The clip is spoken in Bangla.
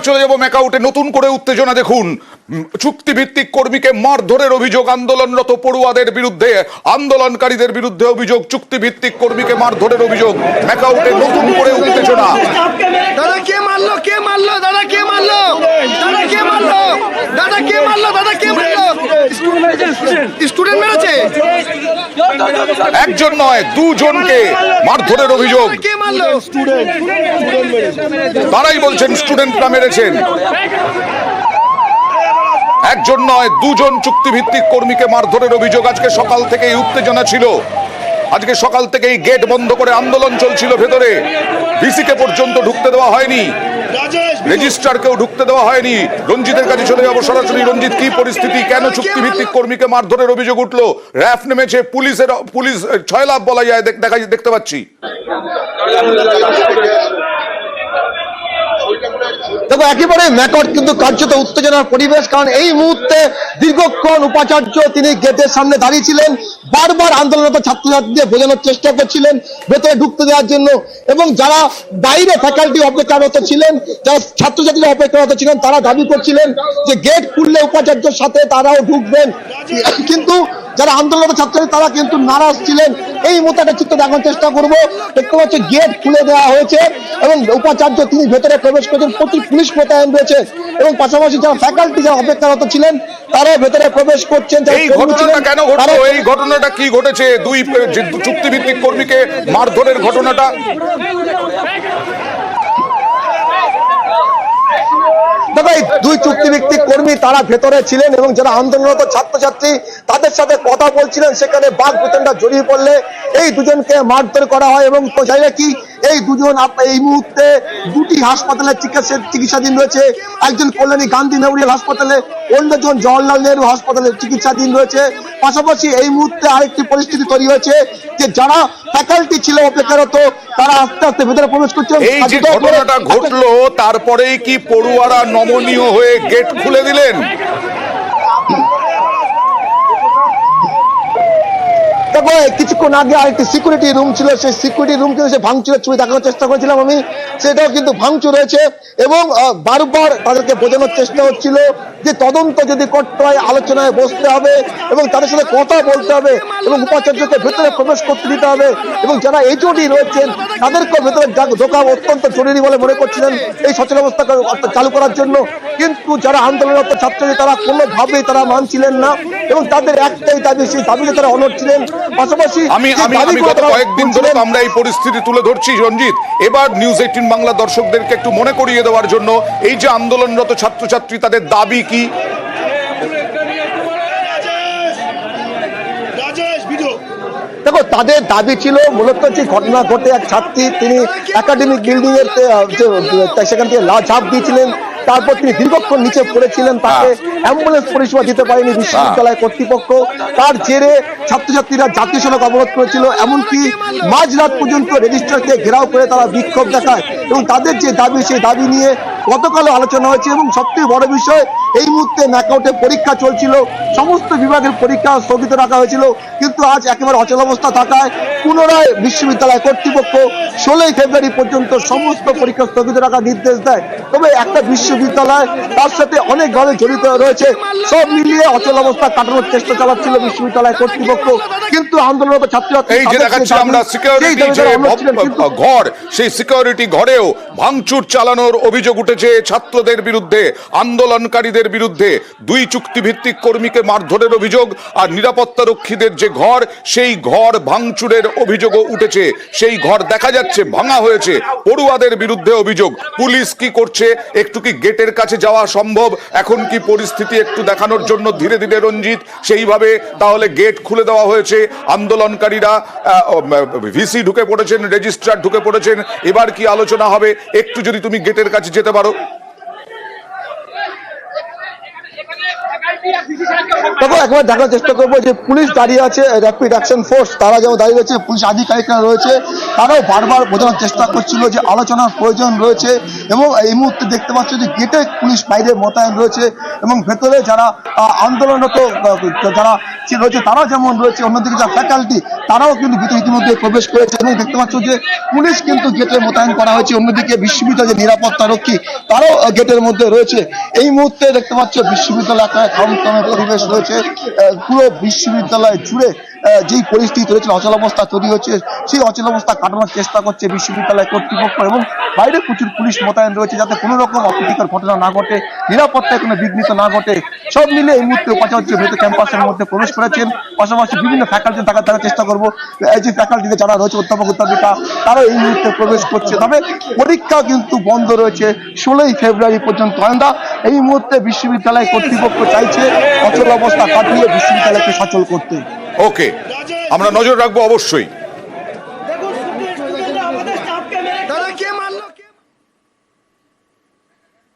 চলে যাব ম্যাকাউটে। নতুন করে উত্তেজনা দেখুন। চুক্তিভিত্তিক কর্মীকে মারধরের অভিযোগ আন্দোলনরত পড়ুয়াদের বিরুদ্ধে, আন্দোলনকারীদের বিরুদ্ধে অভিযোগ। চুক্তিভিত্তিক কর্মীকে মারধরের অভিযোগ। ম্যাকাউটে নতুন করে উত্তেজনা। দাদা কে মারলো, কে মারলো, দাদা কে মারলো, দাদা কে মারলো, দাদা কে মারলো, দাদা কে মারলো? স্টুডেন্ট মেরেছে। একজন নয়, দুজনকে মারধরের অভিযোগ। কে মারলো? তারাই বলছেন স্টুডেন্টরা মেরেছেন। একজন নয়, দুজন চুক্তিভিত্তিক কর্মীকে মারধরের অভিযোগ। আজকে সকাল থেকেই উত্তেজনা ছিল। আজকে সকাল থেকেই গেট বন্ধ করে আন্দোলন চলছিল ভেতরে। ভিসিকে পর্যন্ত ঢুকতে দেওয়া হয়নি, রেজিস্ট্রারকেও ঢুকতে দেওয়া হয়নি। রঞ্জিতের কাছে চলে যাবো সরাসরি। রঞ্জিত, কি পরিস্থিতি? কেন চুক্তিভিত্তিক কর্মীকে মারধরের অভিযোগ উঠলো? র‍্যাফ নেমেছে, পুলিশ ছয়লাভ বলা যায় দেখতে পাচ্ছি। দেখো, একেবারে ম্যাকআউট কিন্তু কার্যত উত্তেজনার পরিবেশ। কারণ এই মুহূর্তে দীর্ঘক্ষণ উপাচার্য তিনি গেটের সামনে দাঁড়িয়েছিলেন, বারবার আন্দোলনরত ছাত্রছাত্রীদের বোঝানোর চেষ্টা করছিলেন ভেতরে ঢুকতে দেওয়ার জন্য। এবং যারা বাইরে ফ্যাকাল্টি অপেক্ষারত ছিলেন, যারা ছাত্রছাত্রীরা অপেক্ষারত ছিলেন, তারা দাবি করছিলেন যে গেট খুললে উপাচার্যের সাথে তারাও ঢুকবেন। কিন্তু যারা আন্দোলনরত ছাত্রছাত্রী তারা কিন্তু নারাজ ছিলেন। এই মুহূর্তে একটা চিত্র দেখানোর চেষ্টা করবো। দেখতে পাচ্ছি গেট খুলে দেওয়া হয়েছে এবং উপাচার্য তিনি ভেতরে প্রবেশ করছেন। প্রচুর পুলিশ মোতায়েন রয়েছে এবং পাশাপাশি যারা ফ্যাকাল্টি যারা অপেক্ষারত ছিলেন তারাও ভেতরে প্রবেশ করছেন। এই ঘটনাটা কেন ঘটলো? এই ঘটনাটা কি ঘটেছে? দুই চুক্তিভিত্তিক কর্মীকে মারধরের ঘটনাটা। দেখো, এই দুই চুক্তিভিত্তিক কর্মী তারা ভেতরে ছিলেন এবং যারা আন্দোলনরত ছাত্রছাত্রী তাদের সাথে কথা বলছিলেন। সেখানে বাঘ বিতণ্ডা জড়িয়ে পড়লে এই দুজনকে মারধর করা হয়। এবং জায়গা কি এই দুজন এই মুহূর্তে দুটি হাসপাতালে চিকিৎসাধীন রয়েছে। একজন কল্যাণী গান্ধী মেমোরিয়াল হাসপাতালে, অন্যজন জওহরলাল নেহরু হাসপাতালে চিকিৎসাধীন রয়েছে। পাশাপাশি এই মুহূর্তে আরেকটি পরিস্থিতি তৈরি হয়েছে যে যারা ফ্যাকাল্টি ছিল অপেক্ষারত তারা আস্তে আস্তে ভেতরে প্রবেশ করছে। এই যে ঘটনাটা ঘটলো তারপরেই কি পড়ুয়ারা নমনীয় হয়ে গেট খুলে দিলেন? দেখো, কিছুক্ষণ আগে আরেকটি সিকিউরিটি রুম ছিল, সেই সিকিউরিটি রুম কিন্তু সে ভাঙচুরের ছবি দেখানোর চেষ্টা করেছিলাম আমি, সেটাও কিন্তু ভাঙচুর হয়েছে। এবং বারবার তাদেরকে বোঝানোর চেষ্টা হচ্ছিল যে তদন্ত যদি করতে হয় আলোচনায় বসতে হবে এবং তাদের সাথে কথা বলতে হবে এবং উপাচার্যকে ভেতরে প্রবেশ করতে দিতে হবে। এবং যারা এইচওডি রয়েছেন তাদেরকেও ভেতরে ঢোকা অত্যন্ত জরুরি বলে মনে করছিলেন এই সচেতনতা চালু করার জন্য। কিন্তু যারা আন্দোলনরত ছাত্রী তারা কোনোভাবেই তারা মানছিলেন না এবং তাদের একটাই দাবি, সেই দাবিতে তারা অনড় ছিলেন। পাশাপাশি আমি গত কয়েকদিন ধরে আমরা এই পরিস্থিতি তুলে ধরছি রঞ্জিত। এবার নিউজ 18 বাংলা দর্শকদেরকে একটু মনে করিয়ে দেওয়ার জন্য এই যে আন্দোলনরত ছাত্রছাত্রী তাদের দাবি কি? দেখো, তাদের দাবি ছিল মূলত যে ঘটনা ঘটে এক ছাত্রী তিনি একাডেমিক বিল্ডিং এর সেখান থেকে ঝাঁপ দিয়েছিলেন, তারপর তিনি দীর্ঘক্ষণ নিচে পড়েছিলেন, তাকে অ্যাম্বুলেন্স পরিষেবা দিতে পারেনি বিশ্ববিদ্যালয় কর্তৃপক্ষ। তার জেরে ছাত্রছাত্রীরা জাতীয় সড়ক অবরোধ করেছিল, এমনকি মাঝরাত পর্যন্ত রেজিস্ট্রারকে ঘেরাও করে তারা বিক্ষোভ দেখায়। এবং তাদের যে দাবি সেই দাবি নিয়ে গতকালও আলোচনা হয়েছে। এবং সবথেকে বড় বিষয়, এই মুহূর্তে ম্যাকআউটে পরীক্ষা চলছিল, সমস্ত বিভাগের পরীক্ষা স্থগিত রাখা হয়েছিল। কিন্তু আজ একেবারে অচল অবস্থা থাকায় পুনরায় বিশ্ববিদ্যালয় কর্তৃপক্ষ 16 ফেব্রুয়ারি পর্যন্ত সমস্ত পরীক্ষা স্থগিত রাখার নির্দেশ দেয়। তবে একটা বিশ্ববিদ্যালয় তার সাথে অনেকভাবে জড়িত রয়েছে, সব মিলিয়ে অচল অবস্থা কাটানোর চেষ্টা চালাচ্ছিল বিশ্ববিদ্যালয় কর্তৃপক্ষ। কিন্তু আন্দোলনরত ছাত্রছাত্রী এই যে দেখাচ্ছি আমরা সিকিউরিটি ঘর, সেই সিকিউরিটি ঘরেও ভাঙচুর চালানোর অভিযোগ উঠেছে ছাত্রদের বিরুদ্ধে, আন্দোলনকারীদের বিরুদ্ধে। দুই চুক্তিভিত্তিক কর্মীকে মারধরের অভিযোগ আর নিরাপত্তা রক্ষীদের যে ঘর সেই ঘর ভাঙচুরের অভিযোগও উঠেছে। সেই ঘর দেখা যাচ্ছে ভাঙা হয়েছে। পড়ুয়াদের বিরুদ্ধে অভিযোগ। পুলিশ কি করছে? একটু কি গেটের কাছে যাওয়া সম্ভব? এখন কি পরিস্থিতি একটু দেখানোর জন্য ধীরে ধীরে রঞ্জিত সেইভাবে তাহলে গেট খুলে দেওয়া হয়েছে। আন্দোলনকারীরা ভিসি ঢুকে পড়েছেন, রেজিস্ট্রার ঢুকে পড়েছেন। এবার কি আলোচনা হবে? একটু যদি তুমি গেটের কাছে যেতে পারো। দেখো একবার দেখার চেষ্টা করবো যে পুলিশ দাঁড়িয়ে আছে, র্যাপিড অ্যাকশন ফোর্স তারা যেমন দাঁড়িয়ে রয়েছে, পুলিশ আধিকারিকরা রয়েছে, তারাও বারবার বোঝানোর চেষ্টা করছিল যে আলোচনার প্রয়োজন রয়েছে। এবং এই মুহূর্তে দেখতে পাচ্ছ যে গেটে পুলিশ বাইরে মোতায়েন রয়েছে এবং ভেতরে যারা আন্দোলনরত যারা রয়েছে তারা যেমন রয়েছে, অন্যদিকে যারা ফ্যাকাল্টি তারাও কিন্তু ভিতরে ইতিমধ্যে প্রবেশ করেছে এবং দেখতে পাচ্ছ যে পুলিশ কিন্তু গেটে মোতায়েন করা হয়েছে। অন্যদিকে বিশ্ববিদ্যালয়ের নিরাপত্তা রক্ষী তারাও গেটের মধ্যে রয়েছে। এই মুহূর্তে দেখতে পাচ্ছ বিশ্ববিদ্যালয় একটা থমথমে পরিবেশ রয়েছে। পুরো বিশ্ববিদ্যালয় জুড়ে যেই পরিস্থিতি রয়েছে, অচলাবস্থা তৈরি হচ্ছে, সেই অচলাবস্থা কাটানোর চেষ্টা করছে বিশ্ববিদ্যালয় কর্তৃপক্ষ এবং বাইরে প্রচুর পুলিশ মোতায়েন রয়েছে যাতে কোনো রকম অপ্রীতিকর ঘটনা না ঘটে, নিরাপত্তায় কোনো বিঘ্নিত না ঘটে। সব মিলে এই মুহূর্তে উপাচার্য ভেতর ক্যাম্পাসের মধ্যে প্রবেশ করেছেন। পাশাপাশি বিভিন্ন ফ্যাকাল্টি দেখার চেষ্টা করবো, এই যে ফ্যাকাল্টিতে যারা রয়েছে অধ্যাপক অধ্যাপিকা তারাও এই মুহূর্তে প্রবেশ করছে। তবে পরীক্ষা কিন্তু বন্ধ রয়েছে 16ই ফেব্রুয়ারি পর্যন্ত। এই মুহূর্তে বিশ্ববিদ্যালয় কর্তৃপক্ষ চাইছে অচল অবস্থা কাটিয়ে বিশ্ববিদ্যালয়কে সচল করতে। ওকে, আমরা নজর রাখবো অবশ্যই।